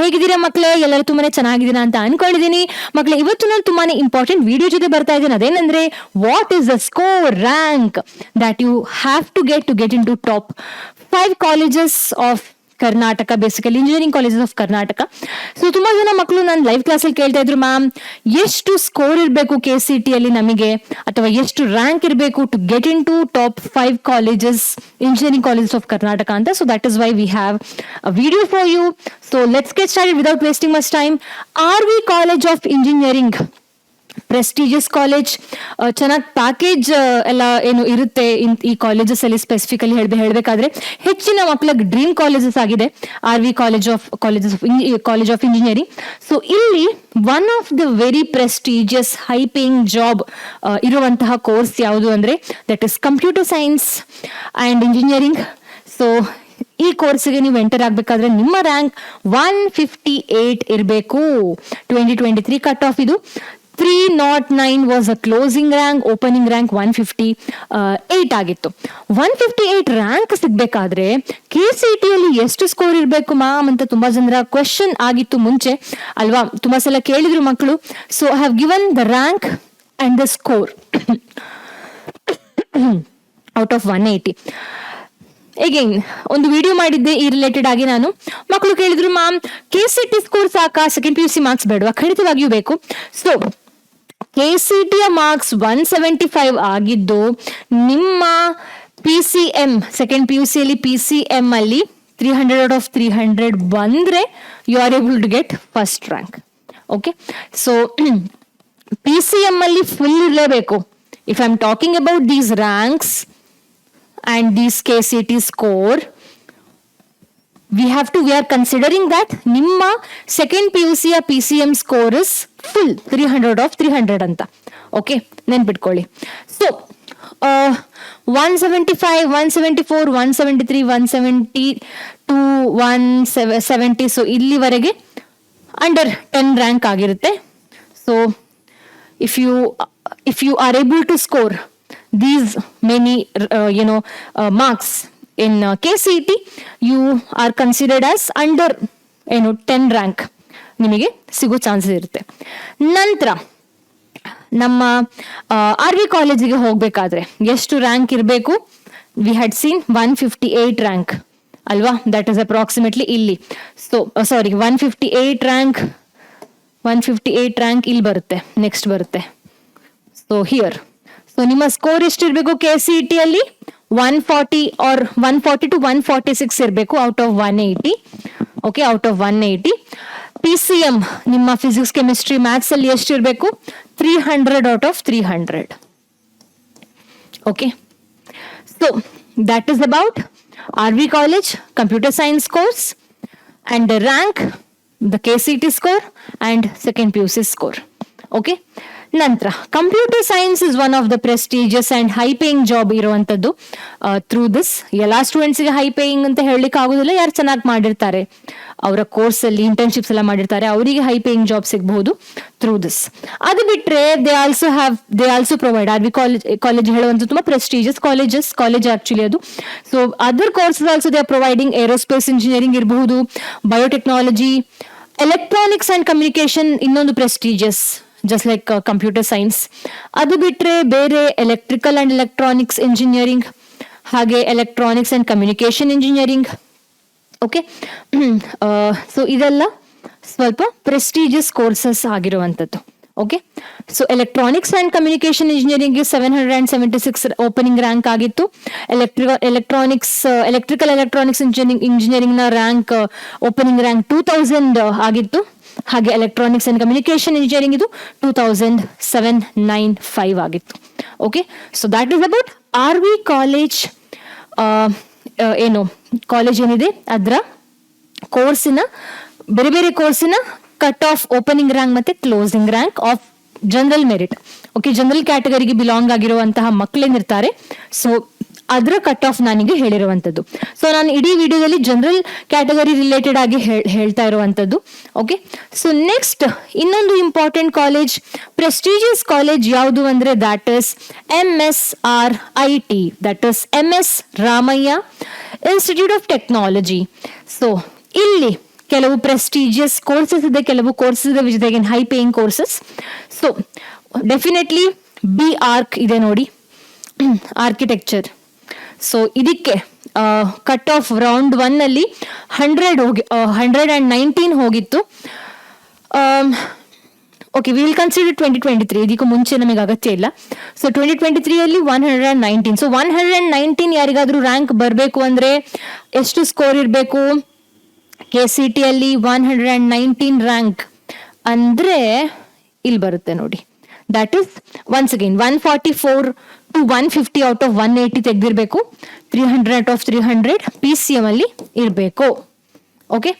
ಹೇಗಿದ್ದೀರಾ ಮಕ್ಕಳೇ? ಎಲ್ಲರೂ ತುಂಬಾನೇ ಚೆನ್ನಾಗಿದ್ದೀರಾ ಅಂತ ಅನ್ಕೊಂಡಿದ್ದೀನಿ ಮಕ್ಕಳೇ. ಇವತ್ತು ನಾನು ತುಂಬಾನೇ ಇಂಪಾರ್ಟೆಂಟ್ ವಿಡಿಯೋ ಜೊತೆ ಬರ್ತಾ ಇದ್ದೀನಿ. ಅದೇನಂದ್ರೆ, what is the score rank that you have to get in to top 5 colleges of Karnataka, basically engineering colleges of Karnataka. So ತುಂಬಾ ಜನ ಮಕ್ಕಳು ನಾನು ಲೈವ್ ಕ್ಲಾಸಲ್ಲಿ ಕೇಳ್ತಾ ಇದ್ರು, ಮ್ಯಾಮ್ ಎಷ್ಟು ಸ್ಕೋರ್ ಇರಬೇಕು KCET ಅಲ್ಲಿ ನಮಗೆ, ಅಥವಾ ಎಷ್ಟು ರ್ಯಾಂಕ್ ಇರಬೇಕು to get in to top 5 colleges, engineering colleges of Karnataka ಅಂತ. So that is why we have a video for you. So let's get started without wasting much time. RV college of engineering, prestigious college. ಚೆನ್ನಾಗಿ package ಎಲ್ಲ ಏನು ಇರುತ್ತೆ ಈ colleges ಅಲ್ಲಿ. Specifically ಹೇಳಬೇಕಾದ್ರೆ ಹೆಚ್ಚಿನ ಮಕ್ಕಳಿಗೆ ಡ್ರೀಮ್ ಕಾಲೇಜಸ್ ಆಗಿದೆ RV college of engineering. So ಇಲ್ಲಿ one of the very prestigious high paying job ಇರುವಂತಹ ಕೋರ್ಸ್ ಯಾವುದು ಅಂದ್ರೆ that is computer science and engineering. So ಈ ಕೋರ್ಸ್ಗೆ ನೀವು ಎಂಟರ್ ಆಗಬೇಕಾದ್ರೆ ನಿಮ್ಮ ರ್ಯಾಂಕ್ 158 ಇರಬೇಕು. 2023 ಕಟ್ ಆಫ್ ಇದು. 309 was a closing rank, opening rank 158 ಆಗಿತ್ತು. 158 ರ್ಯಾಂಕ್ ಸಿಗ್ಬೇಕಾದ್ರೆ KCET ಅಲ್ಲಿ ಎಷ್ಟು ಸ್ಕೋರ್ ಇರಬೇಕು ಮ್ಯಾಮ್ ಅಂತ ತುಂಬಾ ಜನರ ಕ್ವೆಶನ್ ಆಗಿತ್ತು ಮುಂಚೆ ಅಲ್ವಾ, ತುಂಬಾ ಸಲ ಕೇಳಿದ್ರು ಮಕ್ಕಳು. So I have given the rank and the score out of 180. Again ಒಂದು ವಿಡಿಯೋ ಮಾಡಿದ್ದೆ ಈ ರಿಲೇಟೆಡ್ ಆಗಿ. ನಾನು ಮಕ್ಕಳು ಕೇಳಿದ್ರು, ಮ್ಯಾಮ್ KCET ಸ್ಕೋರ್ ಸಾಕಾ, ಸೆಕೆಂಡ್ PUC ಮಾರ್ಕ್ಸ್ ಬೇಡವಾ? ಖಂಡಿತವಾಗಿಯೂ ಬೇಕು. ಸೊ KCET ಮಾರ್ಕ್ಸ್ 175 ಆಗಿದ್ದು ನಿಮ್ಮ PCM ಸೆಕೆಂಡ್ PUC ಅಲ್ಲಿ PCM ಅಲ್ಲಿ 300 ಔಟ್ ಆಫ್ 300 ಬಂದ್ರೆ you are able to get first rank. Okay, so PCM ಅಲ್ಲಿ ಫುಲ್ ಇರಲೇಬೇಕು. If I am talking about these ranks and this KCET score, we are considering that ನಿಮ್ಮ second PUC PCM score is full 300 of 300 ಅಂತ. Okay, ನೆನ್ಪಿಟ್ಕೊಳ್ಳಿ. So 175, 174, 173, 172, 170, so ಇಲ್ಲಿವರೆಗೆ under 10 rank ಆಗಿರುತ್ತೆ. So if you are able to score these many marks in KCET, you are considered as under 10 rank ನಿಮಗೆ ಸಿಗೋ chances ಇರುತ್ತೆ. ನಂತರ ನಮ್ಮ RV ಕಾಲೇಜಿಗೆ ಹೋಗ್ಬೇಕಾದ್ರೆ ಎಷ್ಟು ರ್ಯಾಂಕ್ ಇರಬೇಕು? ವಿ ಹ್ಯಾಡ್ ಸೀನ್ 158 ರ್ಯಾಂಕ್ ಅಲ್ವಾ, ದಟ್ ಇಸ್ ಅಪ್ರಾಕ್ಸಿಮೇಟ್ಲಿ ಇಲ್ಲಿ. ಸೊ 158 ರ್ಯಾಂಕ್ ಇಲ್ಲಿ ಬರುತ್ತೆ, ನೆಕ್ಸ್ಟ್ ಬರುತ್ತೆ. ಸೊ ಹಿಯರ್, ಸೊ ನಿಮ್ಮ ಸ್ಕೋರ್ ಎಷ್ಟಿರಬೇಕು KCET ಅಲ್ಲಿ? 140 or 140 to 146 ಇರಬೇಕು out of 180. Okay, out of 180. PCM ನಿಮ್ಮ ಫಿಸಿಕ್ಸ್, ಕೆಮಿಸ್ಟ್ರಿ, ಮ್ಯಾಥ್ಸ್ ಅಲ್ಲಿ ಎಷ್ಟಿರಬೇಕು? 300 out of 300. Okay, so that is about RV college computer science course and the rank, the KCET score and second PUC score. Okay, ನಂತರ computer science is one of the prestigious and high paying job ಇರುವಂತದ್ದು. Through this ಎಲ್ಲಾ ಸ್ಟೂಡೆಂಟ್ಸ್ಗೆ high paying ಅಂತ ಹೇಳಲಿಕ್ಕೆ ಆಗೋದಿಲ್ಲ. ಯಾರು ಚೆನ್ನಾಗಿ ಮಾಡಿರ್ತಾರೆ, ಅವರ ಕೋರ್ಸ್ ಅಲ್ಲಿ ಇಂಟರ್ನ್ಶಿಪ್ಸ್ ಎಲ್ಲ ಮಾಡಿರ್ತಾರೆ, ಅವರಿಗೆ ಹೈ ಪೇಯಿಂಗ್ ಜಾಬ್ ಸಿಗಬಹುದು ಥ್ರೂ ದಿಸ್. ಅದು ಬಿಟ್ರೆ they also provide RV college ಹೇಳುವಂತ ತುಂಬಾ ಪ್ರೆಸ್ಟಿಜಿಯಸ್ ಕಾಲೇಜ್ ಆಕ್ಚುಲಿ ಅದು. So other courses also they are providing. Aerospace engineering ಇರಬಹುದು, ಬಯೋಟೆಕ್ನಾಲಜಿ, ಎಲೆಕ್ಟ್ರಾನಿಕ್ಸ್ ಅಂಡ್ ಕಮ್ಯುನಿಕೇಶನ್ ಇನ್ನೊಂದು prestigious just like computer science. ಅದು ಬಿಟ್ರೆ ಬೇರೆ ಎಲೆಕ್ಟ್ರಿಕಲ್ ಅಂಡ್ ಎಲೆಕ್ಟ್ರಾನಿಕ್ಸ್ ಇಂಜಿನಿಯರಿಂಗ್, ಹಾಗೆ electronics and communication engineering. Okay, so ಇದೆಲ್ಲ ಸ್ವಲ್ಪ prestigious courses ಆಗಿರುವಂಥದ್ದು. Okay, so electronics and communication engineering 776 opening rank ಆಗಿತ್ತು. ಎಲೆಕ್ಟ್ರಿಕಲ್ ಎಲೆಕ್ಟ್ರಾನಿಕ್ಸ್ ಇಂಜಿನಿಯರಿಂಗ್ ನ ರ್ಯಾಂಕ್ ಓಪನಿಂಗ್ ರ್ಯಾಂಕ್ 2000 ಆಗಿತ್ತು. ಹಾಗೆ ಎಲೆಕ್ಟ್ರಾನಿಕ್ಸ್ ಅಂಡ್ ಕಮ್ಯುನಿಕೇಶನ್ ಇಂಜಿನಿಯರಿಂಗ್ ಇದು 2795 ಆಗಿತ್ತು. Okay, so that is about RV college. College ಏನಿದೆ ಅದರ ಕೋರ್ಸಿನ ಬೇರೆ ಕೋರ್ಸಿನ ಕಟ್ ಆಫ್ ಓಪನಿಂಗ್ ರ್ಯಾಂಕ್ ಮತ್ತೆ closing rank of general merit. Okay, general ಕ್ಯಾಟಗರಿಗೆ ಬಿಲಾಂಗ್ ಆಗಿರುವಂತಹ ಮಕ್ಕಳೇನಿರ್ತಾರೆ, ಸೊ ಅದರ ಕಟ್ ಆಫ್ ನನಗೆ ಹೇಳಿರುವಂಥದ್ದು. ಸೊ ನಾನು ಇಡೀ ವಿಡಿಯೋದಲ್ಲಿ ಜನರಲ್ ಕ್ಯಾಟಗರಿ ರಿಲೇಟೆಡ್ ಆಗಿ ಹೇಳ್ತಾ ಇರುವಂಥದ್ದು. ಓಕೆ, ಸೊ ನೆಕ್ಸ್ಟ್ ಇನ್ನೊಂದು ಇಂಪಾರ್ಟೆಂಟ್ ಕಾಲೇಜ್, ಪ್ರೆಸ್ಟಿಜಿಯಸ್ ಕಾಲೇಜ್ ಯಾವುದು ಅಂದ್ರೆ that is MSRIT, that is MS Ramaiah institute of technology. So ಇಲ್ಲಿ ಕೆಲವು ಪ್ರೆಸ್ಟಿಜಿಯಸ್ ಕೋರ್ಸಸ್ ಇದೆ, ಕೆಲವು ಕೋರ್ಸಸ್ ಇದೆ which again high paying courses. So definitely B arc ಇದೆ ನೋಡಿ, ಆರ್ಕಿಟೆಕ್ಚರ್. ಸೊ ಇದಕ್ಕೆ ಕಟ್ ಆಫ್ ರೌಂಡ್ 1 ಅಲ್ಲಿ 119 ಹೋಗಿತ್ತು. ಓಕೆ, ವಿಲ್ ಕನ್ಸಿಡರ್ 2023, ಇದಕ್ಕೂ ಮುಂಚೆ ನಮಗೆ ಅಗತ್ಯ ಇಲ್ಲ. ಸೊ 2023 ಅಲ್ಲಿ 119. ಸೊ 119 ಯಾರಿಗಾದ್ರೂ ರ್ಯಾಂಕ್ ಬರಬೇಕು ಅಂದ್ರೆ ಎಷ್ಟು ಸ್ಕೋರ್ ಇರಬೇಕು? KCT ಅಲ್ಲಿ 119 ರ್ಯಾಂಕ್ ಅಂದ್ರೆ ಇಲ್ಲಿ ಬರುತ್ತೆ ನೋಡಿ, that is once again 144 to 150 out of 180 ತೆಗೆದಿರ್ಬೇಕು. 300 out of 300 PCM ಅಲ್ಲಿ ಇರಬೇಕು. ಓಕೆ,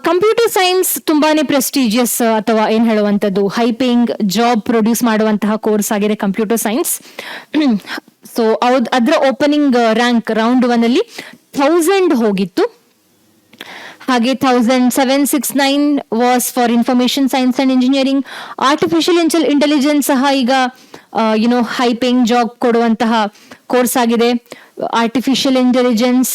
ಕಂಪ್ಯೂಟರ್ ಸೈನ್ಸ್ ತುಂಬಾನೇ ಪ್ರೆಸ್ಟಿಜಿಯಸ್ ಅಥವಾ ಏನ್ ಹೇಳುವಂಥದ್ದು ಹೈ ಪೇಯಿಂಗ್ ಜಾಬ್ ಪ್ರೊಡ್ಯೂಸ್ ಮಾಡುವಂತಹ ಕೋರ್ಸ್ ಆಗಿದೆ ಕಂಪ್ಯೂಟರ್ ಸೈನ್ಸ್. ಸೊ ಅದರ ಓಪನಿಂಗ್ ರ್ಯಾಂಕ್ ರೌಂಡ್ 1 ಅಲ್ಲಿ 1000 ಹೋಗಿತ್ತು. ಹಾಗೆ 1769 was for information science and engineering. Artificial intelligence ಸಹ ಈಗ ಹೈ ಪೇಯಿಂಗ್ ಜಾಬ್ ಕೊಡುವಂತಹ ಕೋರ್ಸ್ ಆಗಿದೆ. Artificial intelligence,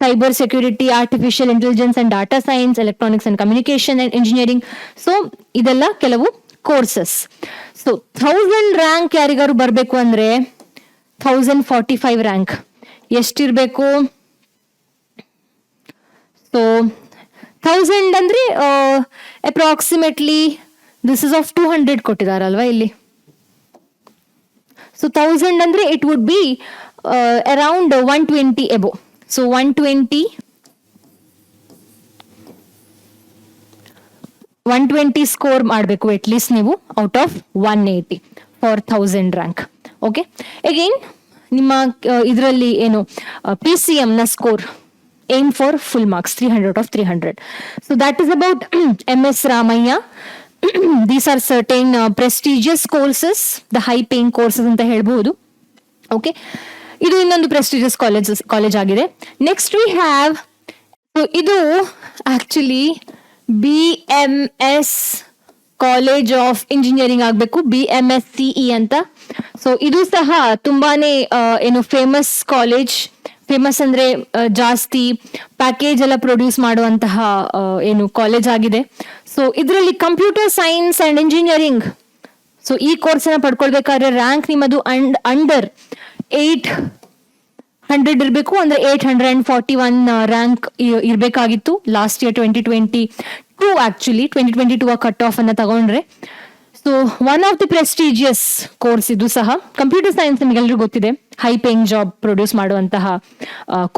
cyber security, artificial intelligence and data science, electronics and communication and engineering. So ಇದೆಲ್ಲ ಕೆಲವು ಕೋರ್ಸಸ್. ಸೊ 1000 ರ್ಯಾಂಕ್ ಯಾರಿಗಾರು ಬರಬೇಕು ಅಂದ್ರೆ 1045 ರ್ಯಾಂಕ್ ಎಷ್ಟಿರ್ಬೇಕು? ಸೊ 1000 ಅಂದ್ರೆ ಅಪ್ರಾಕ್ಸಿಮೇಟ್ಲಿ ದಿಸ್ ಇಸ್ ಆಫ್ 200 ಕೊಟ್ಟಿದಾರಲ್ವಾ ಇಲ್ಲಿ. ಸೊ 1000 ಅಂದ್ರೆ it would be around 120 above. So 120 score ಮಾಡಬೇಕು at least ನೀವು out of 180 for 1000 rank. Okay, again ನಿಮ್ಮ ಇದರಲ್ಲಿ ಏನು PCM ನ score aim for full marks 300 out of 300. So that is about MS Ramaiah. These are certain prestigious courses, the high paying courses ಅಂತ ಹೇಳ್ಬಹುದು. Okay, ಇದು ಇನ್ನೊಂದು prestigious college ಆಗಿದೆ. Next we have, ಇದು actually BMS college of engineering ಆಗಬೇಕು, BMSCE ಅಂತ. So ಇದು ಸಹ ತುಂಬಾನೇ ಏನು ಫೇಮಸ್ ಕಾಲೇಜ್. ಫೇಮಸ್ ಅಂದ್ರೆ ಜಾಸ್ತಿ ಪ್ಯಾಕೇಜ್ ಎಲ್ಲ ಪ್ರೊಡ್ಯೂಸ್ ಮಾಡುವಂತಹ ಏನು ಕಾಲೇಜ್ ಆಗಿದೆ. ಸೊ ಇದರಲ್ಲಿ computer science and engineering, so ಈ ಕೋರ್ಸ್ ಅನ್ನ ಪಡ್ಕೊಳ್ಬೇಕಾದ್ರೆ ರ್ಯಾಂಕ್ ನಿಮ್ಮದು ಅಂಡರ್ 800 ಇರಬೇಕು. ಅಂದ್ರೆ 841 ರ್ಯಾಂಕ್ ಇರಬೇಕಾಗಿತ್ತು last year 2022 actually 2022 cut off ಅನ್ನ ತಗೊಂಡ್ರೆ. So one of the prestigious course ಇದು ಸಹ. ಕಂಪ್ಯೂಟರ್ ಸೈನ್ಸ್ ನಿಮಗೆಲ್ಲರಿಗೂ ಗೊತ್ತಿದೆ, ಹೈ ಪೇಯಿಂಗ್ ಜಾಬ್ ಪ್ರೊಡ್ಯೂಸ್ ಮಾಡುವಂತಹ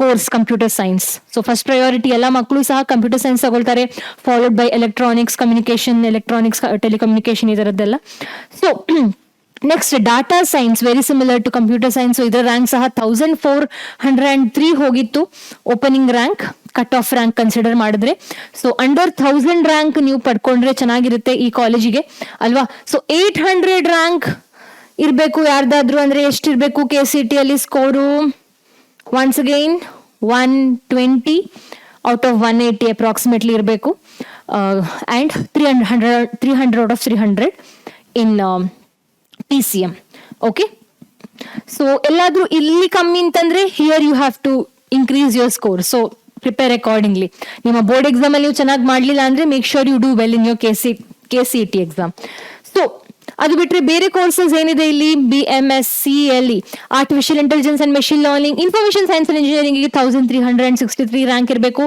course computer science. So first priority ಎಲ್ಲ ಮಕ್ಕಳು ಸಹ ಕಂಪ್ಯೂಟರ್ ಸೈನ್ಸ್ ತಗೊಳ್ತಾರೆ, followed by electronics, communication, electronics, telecommunication ಇದರದ್ದೆಲ್ಲ. So next data science, very similar to computer science. ಇದರ ರ್ಯಾಂಕ್ ಸಹ 1403 ಹೋಗಿತ್ತು opening rank, cut off rank consider ಮಾಡಿದ್ರೆ. ಸೊ ಅಂಡರ್ 1000 ರ್ಯಾಂಕ್ ನೀವು ಪಡ್ಕೊಂಡ್ರೆ ಚೆನ್ನಾಗಿರುತ್ತೆ ಈ ಕಾಲೇಜಿಗೆ ಅಲ್ವಾ. ಸೊ 800 ರ್ಯಾಂಕ್ ಇರಬೇಕು ಯಾರ್ದಾದ್ರು ಅಂದ್ರೆ ಎಷ್ಟಿರ್ಬೇಕು? KCT ಅಲ್ಲಿ score once again 120 out of 180 approximately ಇರಬೇಕು. And 300 out of 300 in PCM. Okay, so ಎಲ್ಲಾದ್ರೂ ಇಲ್ಲಿ ಕಮ್ಮಿ ಅಂತಂದ್ರೆ here you have to increase your score. So prepare accordingly. ನಿಮ್ಮ ಬೋರ್ಡ್ ಎಕ್ಸಾಮ್ ಅಲ್ಲಿ ನೀವು ಚೆನ್ನಾಗಿ ಮಾಡ್ಲಿಲ್ಲ ಅಂದ್ರೆ make sure you do well in your KCT exam. So ಅದು ಬಿಟ್ರೆ ಬೇರೆ ಕೋರ್ಸಸ್ ಏನಿದೆ ಇಲ್ಲಿ, BMSc ಅಲ್ಲಿ artificial intelligence and machine learning, information science and engineering 1363 rank ಇರಬೇಕು.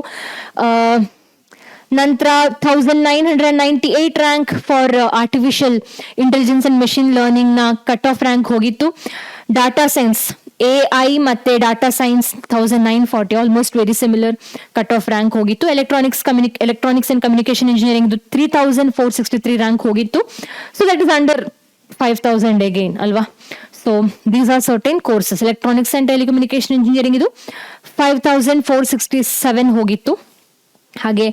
ನಂತರ 1998 rank for artificial intelligence and machine learning ನ ಕಟ್ ಆಫ್ ರ್ಯಾಂಕ್ ಹೋಗಿತ್ತು. ಡಾಟಾ ಸೈನ್ಸ್ AI ಮತ್ತೆ data science 1940, almost very similar cut off rank ಹೋಗಿತ್ತು. Electronics and communication engineering 3463 rank ಹೋಗಿತ್ತು. So that is under 5000 again ಅಲ್ವಾ. So these are certain courses. Electronics and telecommunication engineering ಇದು 5467 ಹೋಗಿತ್ತು. ಹಾಗೆ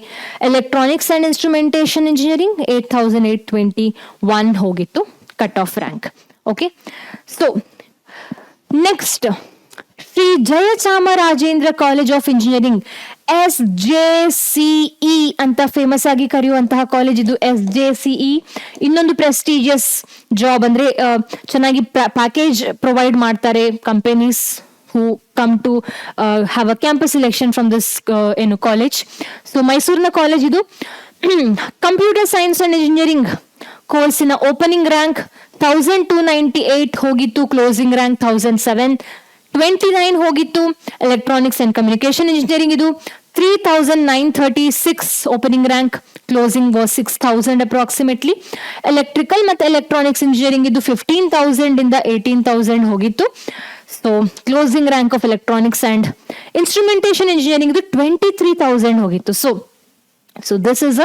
electronics and instrumentation engineering 8821 ಹೋಗಿತ್ತು cut off rank. Okay, so next Shri Jayachamarajendra college of engineering, SJCE ಅಂತ famous ಆಗಿ ಕರೆಯುವಂತಹ college ಇದು. SJCE ಇನ್ನೊಂದು prestigious job, ಅಂದ್ರೆ ಚೆನ್ನಾಗಿ ಪ್ಯಾಕೇಜ್ ಪ್ರೊವೈಡ್ ಮಾಡ್ತಾರೆ companies who come to have a campus selection from this college. So Mysore college idu computer science and engineering ಕೋರ್ಸಿನ opening rank 1298 ಹೋಗಿತ್ತು, closing rank 1729 ಹೋಗಿತ್ತು. ಎಲೆಕ್ಟ್ರಾನಿಕ್ಸ್ ಅಂಡ್ ಕಮ್ಯುನಿಕೇಶನ್ ಇಂಜಿನಿಯರಿಂಗ್ ಇದು 3936 opening rank, closing was 6000 approximately. Electrical ಮತ್ತು electronics engineering ಇದು 15,000 ಇಂದ 18,000 ಹೋಗಿತ್ತು. So closing rank of electronics and instrumentation engineering ಇದು 23,000 ಹೋಗಿತ್ತು. ಸೊ ದಿಸ್ ಇಸ್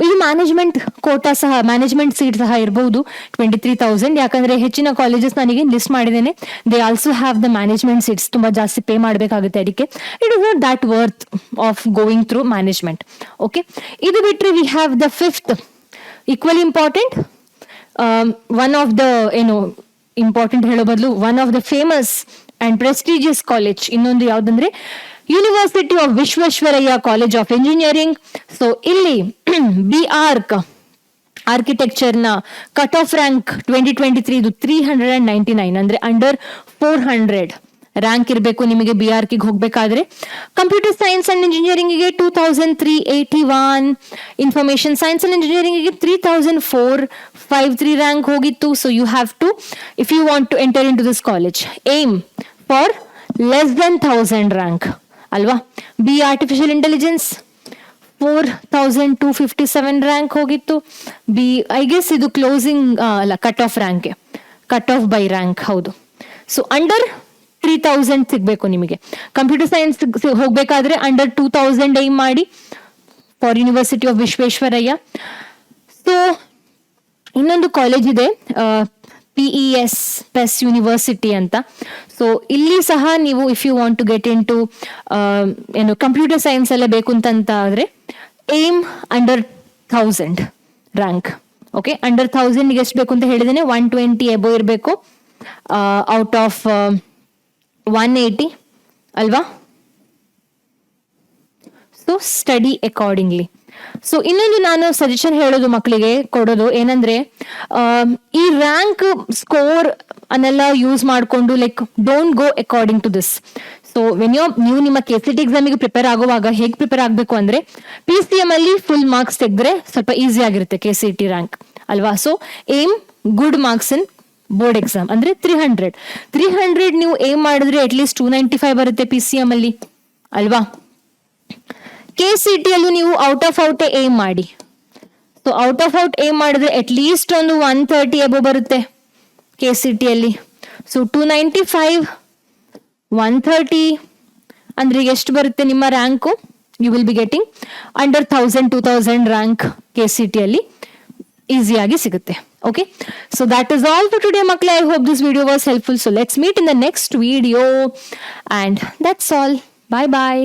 ಇದು ಮ್ಯಾನೇಜ್ಮೆಂಟ್ ಕೋಟಾ ಸಹ, ಮ್ಯಾನೇಜ್ಮೆಂಟ್ ಸೀಟ್ ಸಹ ಇರಬಹುದು 23,000. ಯಾಕಂದ್ರೆ ಹೆಚ್ಚಿನ ಕಾಲೇಜಸ್ ನನಗೆ ಲಿಸ್ಟ್ ಮಾಡಿದ್ದೇನೆ, they also have the management seats. ತುಂಬಾ ಜಾಸ್ತಿ ಪೇ ಮಾಡಬೇಕಾಗುತ್ತೆ ಅದಕ್ಕೆ. It is not that worth of going through management. Okay, ಇದು ಬಿಟ್ಟರೆ we have the fifth equally important, one of the important ಹೇಳೋ ಬದಲು one of the famous and prestigious college ಇನ್ನೊಂದು ಯಾವ್ದಂದ್ರೆ university of Visvesvaraya college of engineering. So ಇಲ್ಲಿ BArch architecture ನ cut off rank 2023 ಇದು 399, ಅಂದ್ರೆ ಅಂಡರ್ 400 ರ್ಯಾಂಕ್ ಇರಬೇಕು ನಿಮಗೆ BArch ಹೋಗ್ಬೇಕಾದ್ರೆ. ಕಂಪ್ಯೂಟರ್ ಸೈನ್ಸ್ ಅಂಡ್ ಇಂಜಿನಿಯರಿಂಗ್ ಗೆ 2381, ಇನ್ಫಾರ್ಮೇಶನ್ ಸೈನ್ಸ್ ಅಂಡ್ ಇಂಜಿನಿಯರಿಂಗ್ ಗೆ 3453 ರ್ಯಾಂಕ್ ಹೋಗಿತ್ತು. So you have to, if you want to enter into this college, aim for less than 1000 rank ಅಲ್ವಾ. Artificial intelligence 4257 rank ಹೋಗಿತ್ತು. I guess ಇದು closing ಅಲ್ಲ, cut off rank, cut off by rank, ಹೌದು. So under 3000 ಸಿಗ್ಬೇಕು ನಿಮಗೆ. Computer science ಹೋಗ್ಬೇಕಾದ್ರೆ under 2000 aim ಮಾಡಿ for university of Visvesvaraya. So ಇನ್ನೊಂದು ಕಾಲೇಜ್ ಇದೆ PES ಯೂನಿವರ್ಸಿಟಿ ಅಂತ. ಸೊ ಇಲ್ಲಿ ಸಹ ನೀವು if you want to get in to computer science ಎಲ್ಲ ಬೇಕು ಅಂತ ಆದ್ರೆ aim under 1000 rank. Okay, under 1000 ಎಷ್ಟು ಬೇಕು ಅಂತ ಹೇಳಿದ್ದೇನೆ, 120 ಎಬೋ ಇರಬೇಕು ಔಟ್ ಆಫ್ 180 ಅಲ್ವಾ. So study accordingly. ಸೊ ಇನ್ನೊಂದು ನಾನು ಸಜೆಷನ್ ಹೇಳೋದು ಮಕ್ಕಳಿಗೆ ಕೊಡೋದು ಏನಂದ್ರೆ, ಈ ರ್ಯಾಂಕ್ ಸ್ಕೋರ್ ಅನ್ನೆಲ್ಲ ಯೂಸ್ ಮಾಡಿಕೊಂಡು like don't go according to this. So ನೀವು ನಿಮ್ಮ KCET ಎಕ್ಸಾಮಿಗೆ ಪ್ರಿಪೇರ್ ಆಗುವಾಗ ಹೇಗೆ ಪ್ರಿಪೇರ್ ಆಗಬೇಕು ಅಂದ್ರೆ, PCM ಅಲ್ಲಿ ಫುಲ್ ಮಾರ್ಕ್ಸ್ ತೆಗೆದ್ರೆ ಸ್ವಲ್ಪ ಈಸಿ ಆಗಿರುತ್ತೆ KCET ರ್ಯಾಂಕ್ ಅಲ್ವಾ. So aim good marks in board exam ಅಂದ್ರೆ 300 ನೀವು ಏಮ್ ಮಾಡಿದ್ರೆ ಅಟ್ಲೀಸ್ಟ್ 295 ಬರುತ್ತೆ PCM ಅಲ್ಲಿ ಅಲ್ವಾ. KCET ಅಲ್ಲೂ ನೀವು ಔಟ್ ಆಫ್ ಔಟ್ ಏಮ್ ಮಾಡಿ. So out of out aim ಮಾಡಿದ್ರೆ ಅಟ್ ಲೀಸ್ಟ್ ಒಂದು 130 ಎಬೋ ಬರುತ್ತೆ KCET ಅಲ್ಲಿ. ಸೊ 295 130 ಅಂದ್ರೆ ಎಷ್ಟು ಬರುತ್ತೆ ನಿಮ್ಮ rank? You will be getting under 1000-2000 rank KCET ಅಲ್ಲಿ ಈಸಿಯಾಗಿ ಸಿಗುತ್ತೆ. Okay, so that is all for today ಮಕ್ಕಳೇ. I hope this video was helpful. So let's meet in the next video and that's all. Bye bye.